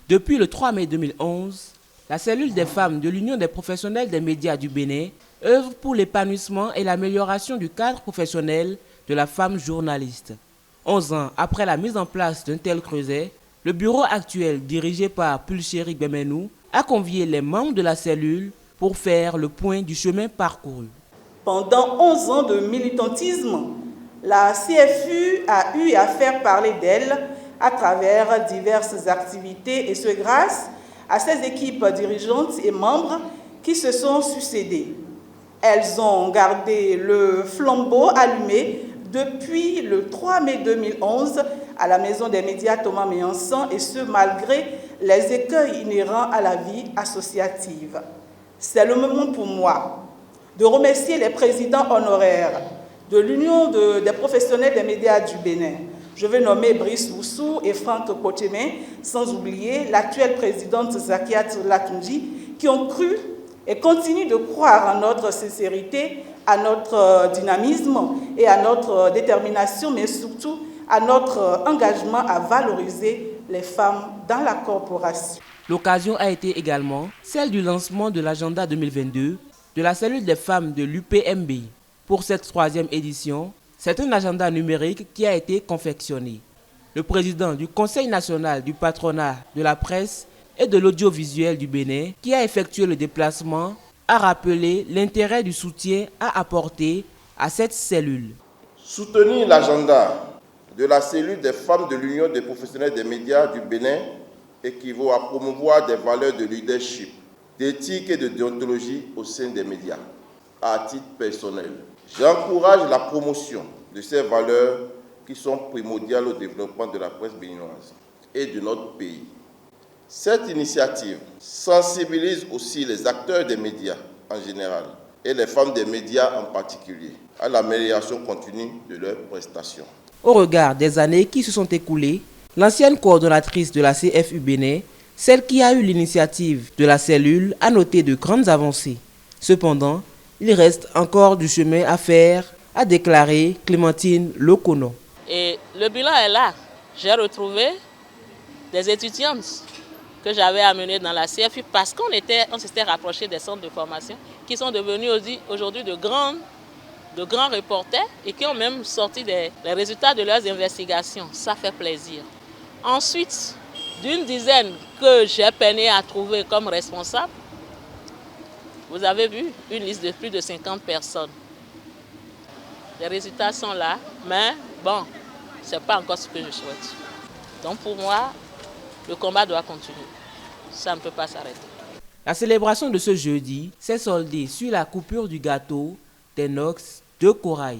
Depuis le 3 mai 2011, la cellule des femmes de l'Union des professionnels des médias du Bénin œuvre pour l'épanouissement et l'amélioration du cadre professionnel de la femme journaliste. 11 ans après la mise en place d'un tel creuset, le bureau actuel, dirigé par Pulchéri Bemenou, a convié les membres de la cellule pour faire le point du chemin parcouru. Pendant 11 ans de militantisme, la CFU a eu à faire parler d'elle à travers diverses activités, et ce grâce à ses équipes dirigeantes et membres qui se sont succédés. Elles ont gardé le flambeau allumé depuis le 3 mai 2011 à la Maison des médias Thomas Méançon, et ce malgré les écueils inhérents à la vie associative. C'est le moment pour moi de remercier les présidents honoraires de l'Union des professionnels des médias du Bénin. Je vais nommer Brice Oussou et Franck Kotemé, sans oublier l'actuelle présidente Zakiat Latunji, qui ont cru et continuent de croire à notre sincérité, à notre dynamisme et à notre détermination, mais surtout à notre engagement à valoriser les femmes dans la corporation. L'occasion a été également celle du lancement de l'agenda 2022 de la cellule des femmes de l'UPMB. Pour cette 3e édition, c'est un agenda numérique qui a été confectionné. Le président du Conseil national du patronat de la presse et de l'audiovisuel du Bénin, qui a effectué le déplacement, a rappelé l'intérêt du soutien à apporter à cette cellule. Soutenir l'agenda de la cellule des femmes de l'Union des professionnels des médias du Bénin équivaut à promouvoir des valeurs de leadership, d'éthique et de déontologie au sein des médias. À titre personnel, j'encourage la promotion de ces valeurs qui sont primordiales au développement de la presse béninoise et de notre pays. Cette initiative sensibilise aussi les acteurs des médias en général et les femmes des médias en particulier à l'amélioration continue de leurs prestations. Au regard des années qui se sont écoulées, l'ancienne coordonnatrice de la CFU Bénin, celle qui a eu l'initiative de la cellule, a noté de grandes avancées. Cependant, il reste encore du chemin à faire, a déclaré Clémentine Lokono. Et le bilan est là. J'ai retrouvé des étudiantes que j'avais amenées dans la CFU parce qu'on s'était rapprochés des centres de formation qui sont devenus aujourd'hui de grands reporters et qui ont même sorti les résultats de leurs investigations. Ça fait plaisir. Ensuite, d'une dizaine que j'ai peiné à trouver comme responsables, vous avez vu une liste de plus de 50 personnes. Les résultats sont là, mais bon, ce n'est pas encore ce que je souhaite. Donc pour moi, le combat doit continuer. Ça ne peut pas s'arrêter. La célébration de ce jeudi s'est soldée sur la coupure du gâteau des Nox de Corail.